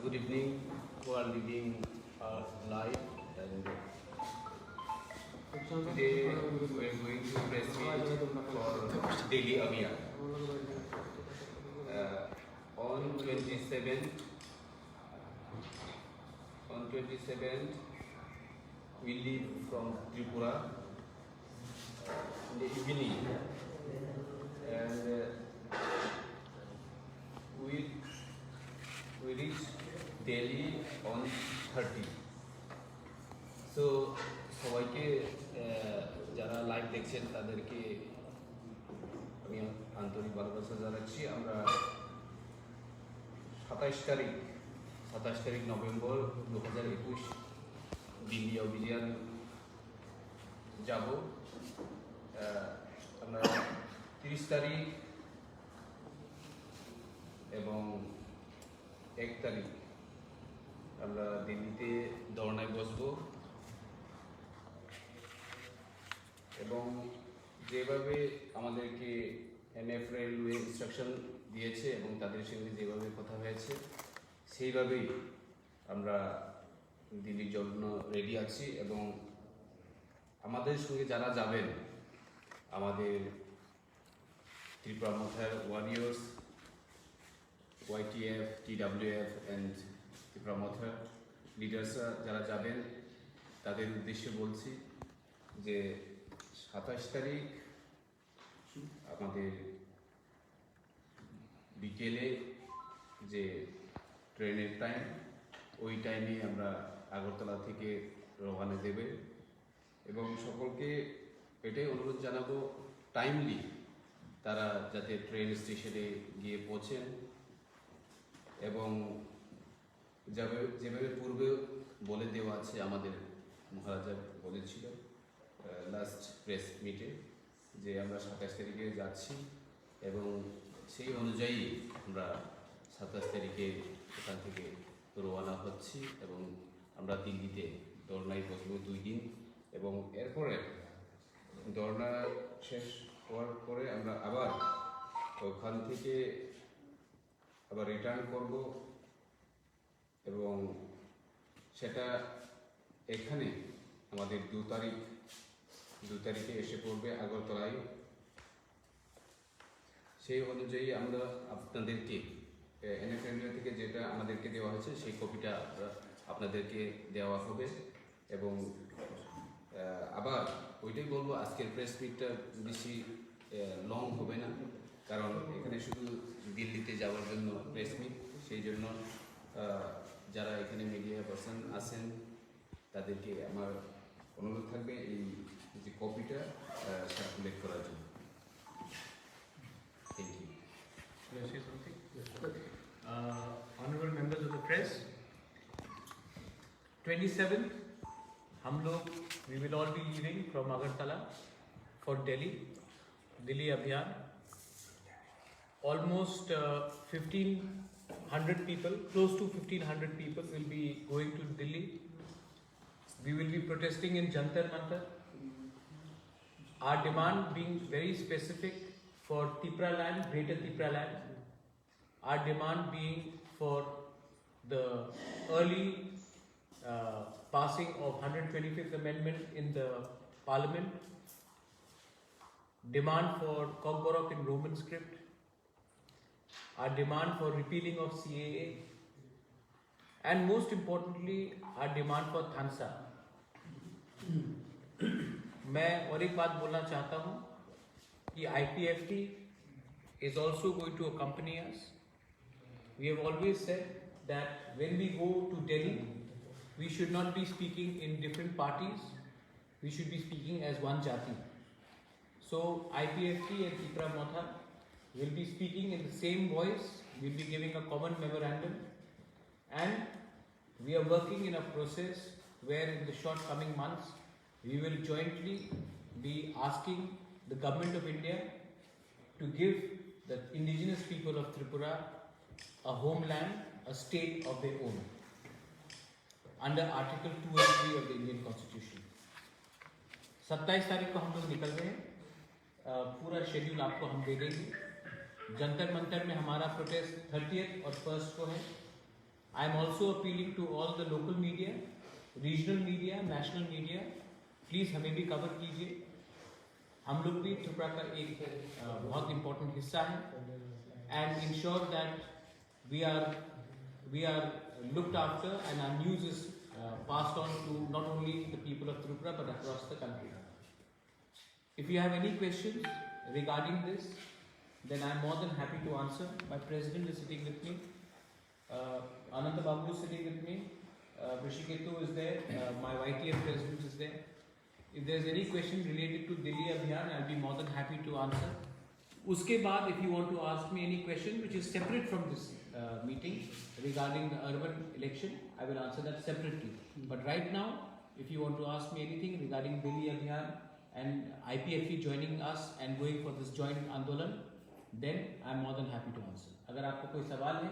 Good evening who are living our life, and today we are going to press meet for daily Abhiyan. On 27th we leave from Tripura in the evening, and we reach Delhi on 30. So সবাইকে যারা live দেখছেন তাদেরকে আমি আন্তরিক ভালোবাসা জানাচ্ছি। আমরা 27 তারিখ নভেম্বর 2021 দিল্লি অভিযান যাব। আমরা 30 তারিখ এবং 1 তারিখ আমরা দিল্লিতে ধর্নায় বসবো, এবং যেভাবে আমাদেরকে এনএফ রেলওয়ে ইনস্ট্রাকশন দিয়েছে এবং তাদের সঙ্গে যেভাবে কথা হয়েছে সেইভাবেই আমরা দিল্লির জন্য রেডি আছি। এবং আমাদের সঙ্গে যারা যাবেন, আমাদের Tripura Motha warriors, YTF, TWF and Tripura Motha লিডার্সরা যারা যাবেন তাদের উদ্দেশ্যে বলছি যে 27 তারিখ আমাদের বিকেলে যে ট্রেনের টাইম, ওই টাইমে আমরা আগরতলা থেকে রওনা দেবে। এবং সকলকে এটাই অনুরোধ জানাবো টাইমলি তারা যাতে ট্রেন স্টেশনে গিয়ে পৌঁছেন, এবং যেভাবে পূর্বে বলে দেওয়া আছে, আমাদের মহারাজা বলেছিল লাস্ট প্রেস মিটে যে আমরা 27 তারিখে যাচ্ছি, এবং সেই অনুযায়ী আমরা 27 তারিখে এখান থেকে রওনা হচ্ছি, এবং আমরা দিল্লিতে ধর্নায় বসবো 2 দিন। এবং এরপরে ধর্না শেষ হওয়ার পরে আমরা আবার ওখান থেকে আবার রিটার্ন করব, এবং সেটা এখানে আমাদের 2 তারিখে এসে পড়বে আগরতলায়। সেই অনুযায়ী আমরা আপনাদেরকে এনএফ রেলওয়ে থেকে যেটা আমাদেরকে দেওয়া হয়েছে সেই কপিটা আপনাদেরকে দেওয়া হবে। এবং আবার ওইটাই বলবো, আজকের প্রেস মিটটা বেশি লং হবে না, কারণ এখানে শুধু দিল্লিতে যাওয়ার জন্য প্রেস মিট। সেই জন্য যারা এখানে মিডিয়া পার্সন আছেন তাদেরকে আমার অনুরোধ থাকবে এই যে কপিটা সার্কুলেট করার জন্য। Thank you. Honorable members of the press, 27th हम लोग we will all be leaving from Agartala for Delhi Abhiyan. Almost 1,500 people, close to 1,500 people will be going to Delhi. We will be protesting in Jantar Mantar. Our demand being very specific for Tripura land, Greater Tripura land. Our demand being for the early passing of 125th Amendment in the Parliament. Demand for Kogborok in Roman script. Our demand for repealing of CAA. And most importantly, our demand for Thansa. मैं और एक बात बोलना चाहता हूँ कि IPFT is also going to accompany us. We have always said that when we go to Delhi, we should not be speaking in different parties. We should be speaking as one Jati. So IPFT and Tripura Motha will be speaking in the same voice. We'll be giving a common memorandum, and we are working in a process where in the short coming months we will jointly be asking the government of India to give the indigenous people of Tripura a homeland, a state of their own, under Article 2 and 3 of the Indian Constitution. 27 तारीख को हम लोग निकल रहे हैं। पूरा schedule आपको हम दे देंगे। जंतर मंतर में हमारा प्रोटेस्ट 30th और 1st को है। I am also appealing to all the local media, regional media, national media. Please हमें भी cover कीजिए. हम लोग भी त्रिपुरा का एक बहुत important हिस्सा है. And ensure that we are looked after and our news is passed on to not only the people of Tripura but across the country. If you have any questions regarding this, then I am more than happy to answer. My president is sitting with me. Ananta Babu is sitting with me. Rishiketu is there. My YTF president is there. If there is any question related to Delhi Abhiyan, I will be more than happy to answer. Uske baad, if you want to ask me any question which is separate from this meeting regarding the urban election, I will answer that separately. But right now, if you want to ask me anything regarding Delhi Abhiyan and IPFE joining us and going for this joint Andolan, then I am more than happy to answer. अगर आपको कोई सवाल है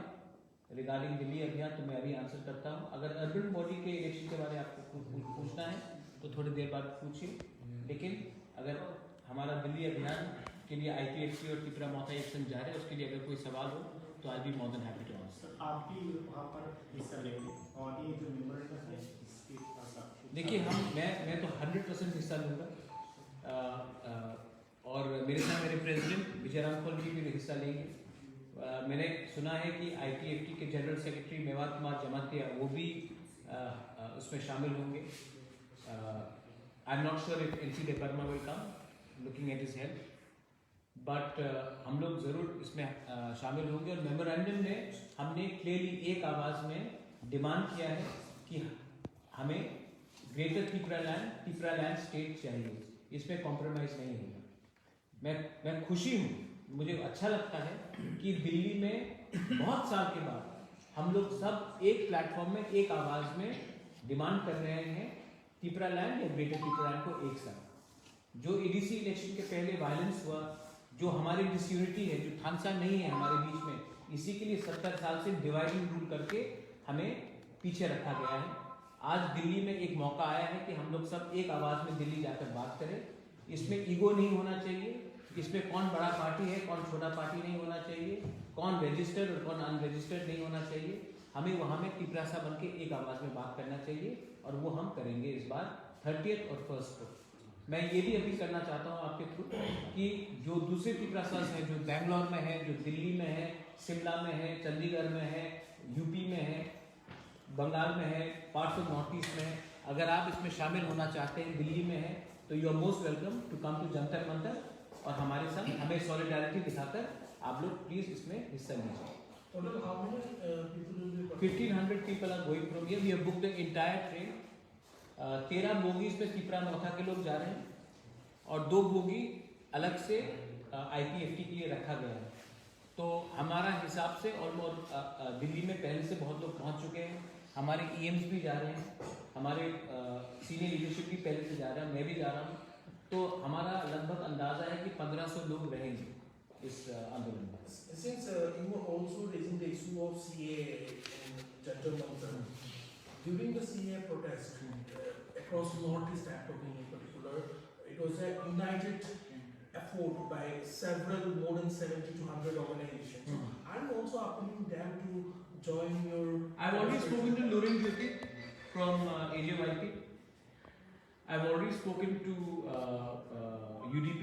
regarding Delhi अभियान तो मैं अभी answer करता हूँ. अगर अर्बन बॉडी के इलेक्शन के बारे में आपको पूछना है तो थोड़ी देर बाद पूछिए. लेकिन अगर हमारा दिल्ली अभियान के लिए IPFC और त्रिपुरा मोर्चा एक्शन जा रहे हैं, उसके लिए अगर कोई सवाल हो तो I be more than happy to answer. आप भी वहाँ पर हिस्सा लेंगे और ये जो मेमोरेंडम है इसके पास आप देखिए मैं तो 100% हिस्सा लूँगा. और मेरे साथ मेरे प्रेसिडेंट विजयराम खोल जी भी हिस्सा लेंगे. मैंने सुना है कि IPFT के जनरल सेक्रेटरी मेवात कुमार जमातिया वो भी उसमें शामिल होंगे. I am not sure if NC Deparma will come, looking at his health, but हम लोग ज़रूर इसमें शामिल होंगे. और मेमोरेंडम में हमने क्लियरली एक आवाज़ में डिमांड किया है कि हमें ग्रेटर त्रिपुरा लैंड स्टेट चाहिए. इसमें कॉम्प्रोमाइज़ नहीं होगा. मैं खुशी हूँ, मुझे अच्छा लगता है कि दिल्ली में बहुत साल के बाद हम लोग सब एक प्लेटफॉर्म में एक आवाज़ में डिमांड कर रहे हैं त्रिपुरा लैंड या ग्रेटर त्रिपुरा लैंड को एक साथ. जो ADC इलेक्शन के पहले वायलेंस हुआ, जो हमारी डिसयूनिटी है, जो थानसा नहीं है हमारे बीच में, इसी के लिए 70 साल से डिवाइडिंग रूल करके हमें पीछे रखा गया है. आज दिल्ली में एक मौका आया है कि हम लोग सब एक आवाज़ में दिल्ली जाकर बात करें. इसमें ईगो नहीं होना चाहिए. इसमें कौन बड़ा पार्टी है, कौन छोटा पार्टी नहीं होना चाहिए, कौन रजिस्टर्ड और कौन अनरजिस्टर्ड नहीं होना चाहिए. हमें वहाँ में त्रिपुरा सा बन के एक आवाज़ में बात करना चाहिए और वो हम करेंगे इस बार 30th और 1st को. मैं ये भी अपील करना चाहता हूँ आपके थ्रू कि जो दूसरे त्रिपुरा हैं, जो बेंगलोर में है, जो दिल्ली में है, शिमला में है, चंडीगढ़ में है, यूपी में है, बंगाल में है, पार्ट्स ऑफ नॉर्थ ईस्ट में है, अगर आप इसमें शामिल होना चाहते हैं, दिल्ली में है, तो you are most welcome to come to Jantar Mantar और हमारे साथ हमें सॉलिडारिटी दिखाकर आप लोग प्लीज इसमें हिस्सा लीजिए. 1500 people are going from here. We have booked the entire train. 13 bogies में त्रिपुरा मोर्चा के लोग जा रहे हैं और 2 बोगी अलग से IPFT के लिए रखा गया है. तो हमारा हिसाब से ऑलमोस्ट दिल्ली में पहले से बहुत लोग पहुंच चुके हैं. हमारे EMs भी जा रहे हैं, हमारे सीनियर लीडरशिप भी पहले से जा रहा है, मैं भी जा रहा हूँ. तो हमारा लगभग अंदाजा है कि 1500 लोग रहेंगे इस आंदोलन में. Since you were also raising the issue of CA and Jantar Mantar, during the CA protest across Northeast I'm talking in particular, it was a united effort by several more than 70 to 100 organizations. I'm also appealing them to join your. I've already spoken to Lorin Jyoti from AJYP. I've already spoken to UDP.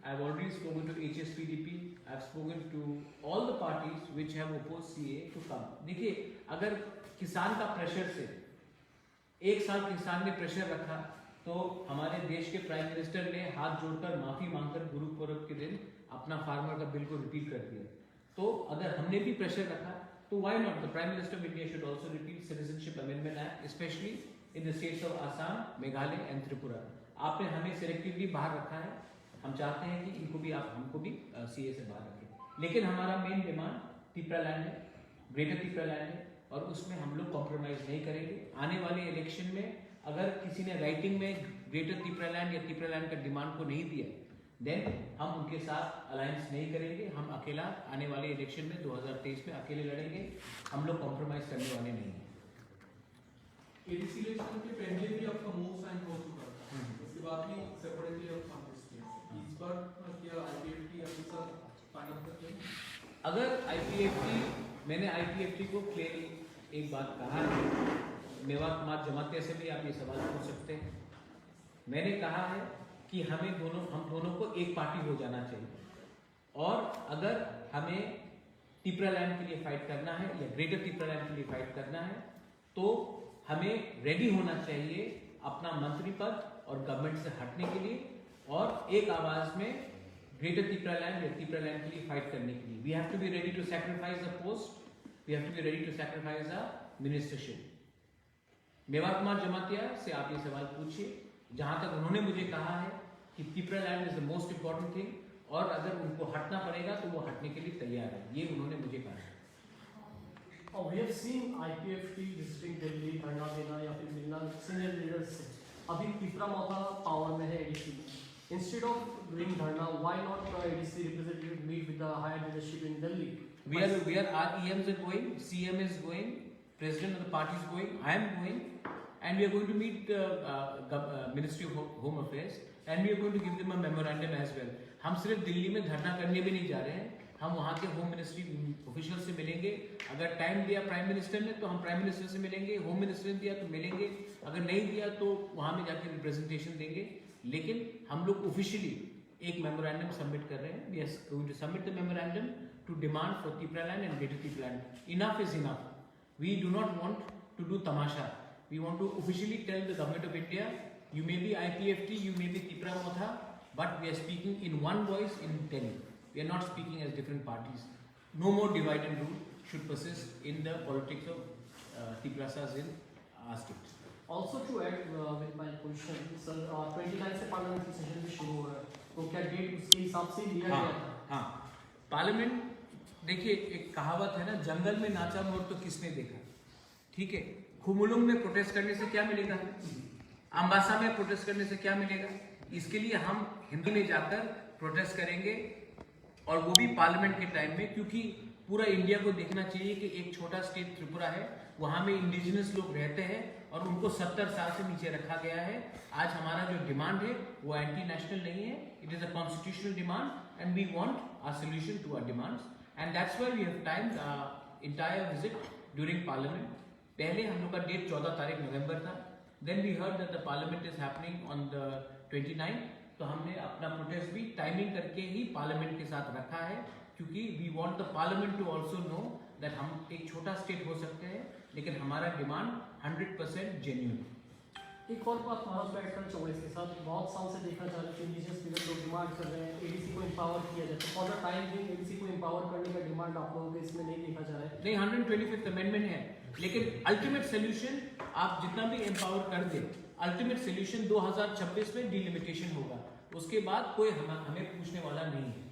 I've already spoken to HSPDP. I've spoken to all the parties which have opposed CA to come. देखिए, अगर किसान का pressure से एक साल किसान ने pressure रखा तो हमारे देश के प्राइम मिनिस्टर ने हाथ जोड़कर माफी मांगकर गुरु पूरब के दिन अपना फार्मर का बिल को रिपील कर दिया. तो अगर हमने भी प्रेशर रखा तो why not? The Prime Minister of India should also repeal Citizenship Amendment Act, especially in the states of Assam, Meghalaya and Tripura. आपने हमें सेलेक्टिवली बाहर रखा है. हम चाहते हैं कि इनको भी आप हमको भी CA से बाहर रखें. लेकिन हमारा मेन डिमांड त्रिपुरा लैंड है, ग्रेटर त्रिपुरा लैंड है और उसमें हम लोग कॉम्प्रोमाइज नहीं करेंगे. आने वाले इलेक्शन में अगर किसी ने राइटिंग में ग्रेटर त्रिपुरा लैंड या त्रिपुरा लैंड का डिमांड को नहीं दिया, देन हम उनके साथ अलायंस नहीं करेंगे. हम अकेला आने वाले इलेक्शन में 2023 में अकेले लड़ेंगे. हम लोग कॉम्प्रोमाइज करने वाले नहीं हैं. ADC इलेक्शन के पहले भी आपका मूव साइन हो चुका था, उसके बाद भी सेपरेटली आप कांग्रेस किया. इस बार क्या IPFT आपके साथ फाइनल करते हैं? अगर IPFT मैंने IPFT को क्लियरली एक बात कहा है, मेवात कुमार जमातिया से भी आप ये सवाल पूछ सकते हैं। मैंने कहा है कि हम दोनों को एक पार्टी हो जाना चाहिए, और अगर हमें तिपरालैंड के लिए फाइट करना है या ग्रेटर तिपरालैंड के लिए फाइट करना है, तो हमें रेडी होना चाहिए अपना मंत्री पद और गवर्नमेंट से हटने के लिए, और एक आवाज में ग्रेटर तिपरालैंड या तिपरालैंड के लिए फाइट करने के लिए। We have to be ready to sacrifice a post, we have to be ready to sacrifice a ministership. Mewat Kumar Jamatia से आप ये सवाल पूछिए। जहां तक उन्होंने मुझे कहा है कि Tipraland is the most important thing, और अगर उनको हटना पड़ेगा तो वो हटने के लिए तैयार है, ये उन्होंने मुझे कहा है। We have seen IPFT visiting Delhi, धरना देना या फिर मिलना सीनियर लीडर्स से। अभी तिपरा मोथा पावर में है ADC। Instead of doing धरना, why not ADC representative meet with the higher leadership in Delhi? Our EMs are going, CM is going, President of the party is going, I am going, and we are going to meet Ministry of Home Affairs, and we are going to give them a memorandum as well. हम सिर्फ दिल्ली में धरना करने भी नहीं जा रहे हैं, हम वहाँ के होम मिनिस्ट्री ऑफिशियल से मिलेंगे। अगर टाइम दिया प्राइम मिनिस्टर ने तो हम प्राइम मिनिस्टर से मिलेंगे, होम मिनिस्टर ने दिया तो मिलेंगे, अगर नहीं दिया तो वहाँ में जाके रिप्रेजेंटेशन देंगे। लेकिन हम लोग ऑफिशियली एक मेमोरेंडम सबमिट कर रहे हैं। We are going to submit the memorandum to demand for Tipraland and greater Tipraland. Enough is enough, we do not want to do tamasha, we want to officially tell the government of India, you may be IPFT, you may be Tipra Motha, but we are speaking in one voice in Delhi. We are not speaking as different parties. No more divide and rule should persist in the politics of Tiprasas in our state. Also to add with my question, sir, 29 से parliamentary session भी शुरू हो रहा है, तो क्या date उसके हिसाब से लिया गया था? हाँ, पार्लियामेंट, देखिए एक कहावत है ना, जंगल में नाचा मोर तो किसने देखा। ठीक है, खुमुलुंग में प्रोटेस्ट करने से क्या मिलेगा, अम्बासा में प्रोटेस्ट करने से क्या मिलेगा। इसके लिए हम हिंदी में जाकर प्रोटेस्ट करेंगे, और वो भी पार्लियामेंट के टाइम में, क्योंकि पूरा इंडिया को देखना चाहिए कि एक छोटा स्टेट त्रिपुरा है, वहाँ में इंडिजिनस लोग रहते हैं और उनको 70 साल से नीचे रखा गया है। आज हमारा जो डिमांड है वो एंटी नेशनल नहीं है, it is a constitutional demand and we want a solution to our demands, and that's why we have timed entire visit during parliament. पहले हम लोग का डेट 14 तारीख नवंबर था, then we heard that the parliament is happening on the 29, तो हमने अपना प्रोटेस्ट भी टाइमिंग करके ही पार्लियामेंट के साथ रखा है, क्योंकि we want the parliament to also know that हम एक छोटा स्टेट हो सकते हैं, लेकिन हमारा डिमांड 100% जेन्युइन। एक और बात महाराष्ट्र एडकर चौबीस के साथ बहुत साल से देखा जा रहा है कि इंडिजिनस पीपल लोग डिमांड कर रहे हैं एडीसी को एम्पावर किया जाए, तो for the time being ADC को एम्पावर करने का डिमांड आप लोगों के इसमें नहीं देखा जा रहा है। नहीं, 125th अमेंडमेंट है, लेकिन अल्टीमेट सोल्यूशन आप जितना भी एम्पावर कर दे, अल्टीमेट सोल्यूशन 2026 में डिलिमिटेशन होगा, उसके बाद कोई हमें पूछने वाला नहीं है।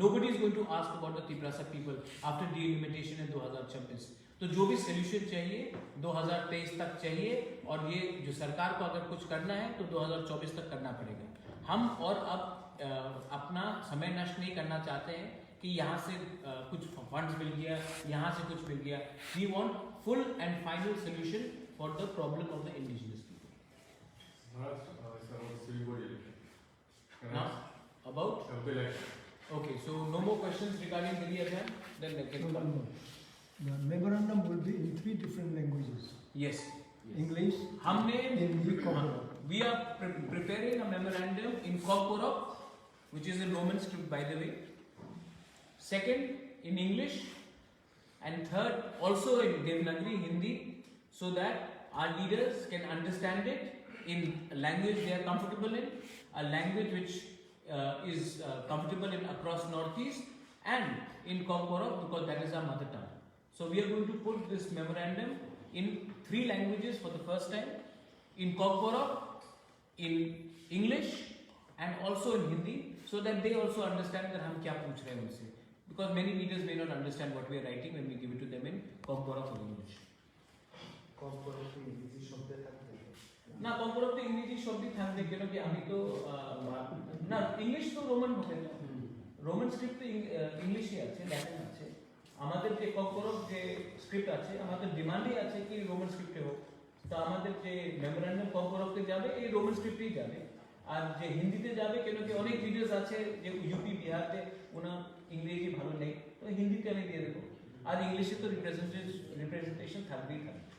Nobody is going to ask about the Tiprasa people after delimitation in 2026। तो जो भी सोल्यूशन चाहिए 2023 तक चाहिए, और ये जो सरकार को अगर कुछ करना है तो 2024 तक करना पड़ेगा। हम और अब अपना समय नष्ट नहीं करना चाहते हैं कि यहाँ से कुछ फंड्स मिल गया, यहाँ से कुछ मिल गया। We want full and final solution for the problem of the indigenous people. About? Okay, so no more questions regarding Delhi Abhiyan? Then I can come. The memorandum will be in 3 different languages. Yes. English, हमने Hindi, Konkoro. we are preparing a memorandum in Konkoro, which is in Roman script by the way. Second in English, and third also in Devanagari Hindi, so that our leaders can understand it in a language they are comfortable in, a language which is comfortable in across Northeast, and in Konkoro because that is our mother tongue. So we are going to put this memorandum in 3 languages for the first time, in Konkoro, in English, and also in Hindi, so that they also understand that हम क्या पूछ रहे हैं उनसे. Because many leaders may not understand what we are writing when we give it to them in Konkoro or English. Konkoro to English শব্দে থাকবে না কম্পোরতে ইংরেজি শব্দ থাকবে কেন কি আমি তো না ইংলিশ তো রোমান হবে না রোমান স্ক্রিপ্ট তো ইংলিশই আছে ল্যাটিন আছে আমাদের যে কম্পোরক যে স্ক্রিপ্ট আছে আমাদের ডিমান্ডই আছে কি রোমান স্ক্রিপ্টে হোক তো আমাদের যে মেমোরেন্ডাম কম্পোরকতে যাবে এই রোমান স্ক্রিপ্টেই যাবে আর যে হিন্দিতে যাবে কেন কি অনেক লিডার্স আছে যে ইউপি বিহারতে ওনা ইংরেজি ভালো নেই তো হিন্দিতে আমি দিয়ে দেবো আর ইংলিশে তো রিপ্রেজেন্টেশন থাকবেই থাকবে।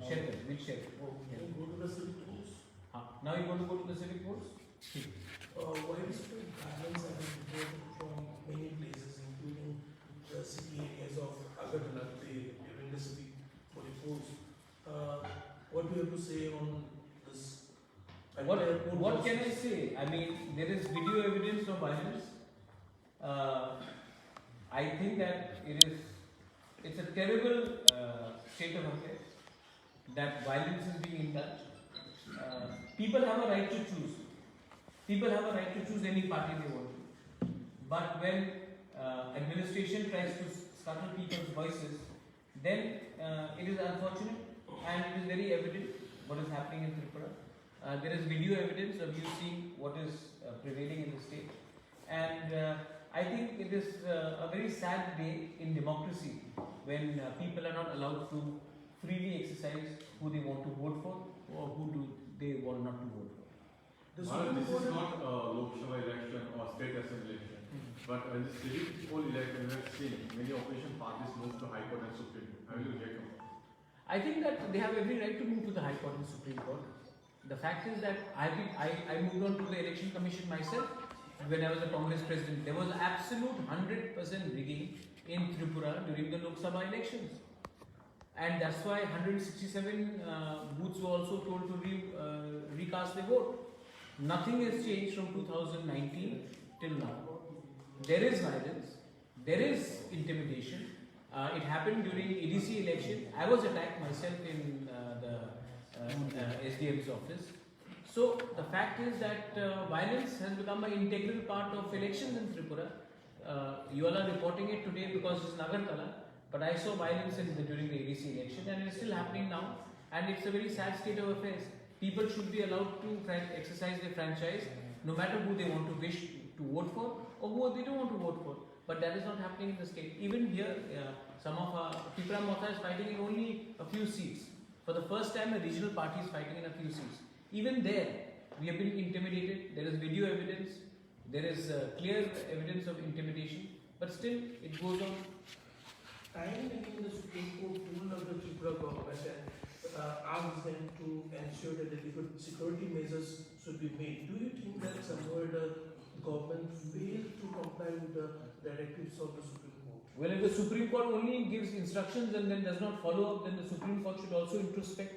Share it, we'll share it. Can you go to the civic rules? Now you want to go to the civic course? Widespread guidelines have been reported from many places, including the city areas of Agartala during the civic reports. What do you have to say on this? What can I say? I mean, there is video evidence of violence. I think that it's a terrible state of affairs that violence is being indulged. People have a right to choose. People have a right to choose any party they want to. But when administration tries to scuttle people's voices, then it is unfortunate and it is very evident what is happening in Tripura. There is video evidence of you seeing what is prevailing in the state. And I think it is a very sad day in democracy when people are not allowed to freely exercise who they want to vote for or who do they want not to vote for. Maharaj, this is not a Lok Sabha election or state assembly election, but in the civic poll election, we have seen many opposition parties move to High Court and Supreme Court. How will you react on that? I think that they have every right to move to the High Court and Supreme Court. The fact is that I moved on to the Election Commission myself when I was a Congress president. There was absolute 100% rigging in Tripura during the Lok Sabha elections. And that's why 167 booths were also told to recast their vote. Nothing has changed from 2019 till now. There is violence, there is intimidation. It happened during ADC election. I was attacked myself in the SDM's office. So the fact is that violence has become an integral part of elections in Tripura. You all are reporting it today because it's Nagartala, but I saw violence during the ADC election and it's still happening now, and it's a very sad state of affairs. People should be allowed to exercise their franchise no matter who they want to wish to vote for or who they don't want to vote for. But that is not happening in the state. Even here, some of our Tripura Motha is fighting in only a few seats. For the first time, a regional party is fighting in a few seats. Even there, we have been intimidated. There is video evidence. There is clear evidence of intimidation. But still, it goes on. Time again, the Supreme Court ruled of the Tripura government and asked them to ensure that adequate security measures should be made. Do you think that somewhere the government failed to comply with the directives of the Supreme Court? Well, if the Supreme Court only gives instructions and then does not follow up, then the Supreme Court should also introspect.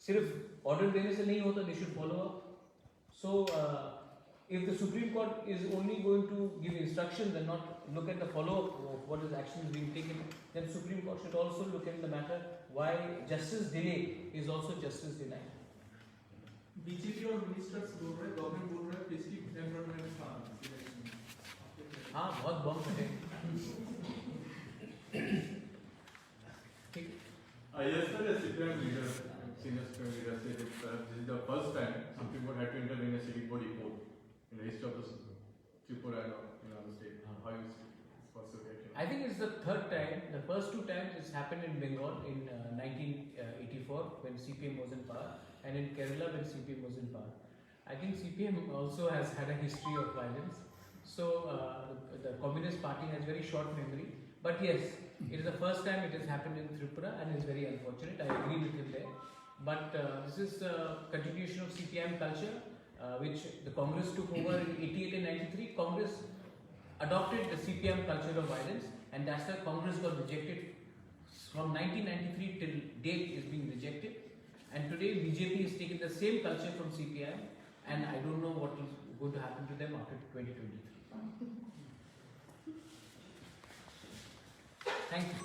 सिर्फ order देने से नहीं होता, they should follow up. So, if the Supreme Court is only going to give instructions and not look at the follow-up of what is actions being taken, then Supreme Court should also look at the matter why justice delayed is also justice denied. BJP और ministers बोल रहे हैं, government बोल रहा है peaceful environment था हाँ बहुत बम फटे ठीक Yesterday, Supreme leader, senior Supreme leader said that this is the first time Supreme Court had to intervene in a civic body report in the history of the Tripura and the state. How you see? What's your reaction? I think it's the third time. The first two times it's happened in Bengal in 1984 when CPM was in power, and in Kerala when CPM was in power. I think CPM also has had a history of violence. So the Communist Party has very short memory. But yes, it is the first time it has happened in Tripura, and it's very unfortunate. I agree with him there. But this is a continuation of CPM culture, which the Congress took over in 88 and 93. Congress adopted the CPM culture of violence, and that's why Congress got rejected. From 1993 till date is being rejected, and today BJP is taking the same culture from CPM, and I don't know what is going to happen to them after 2023. Thank you.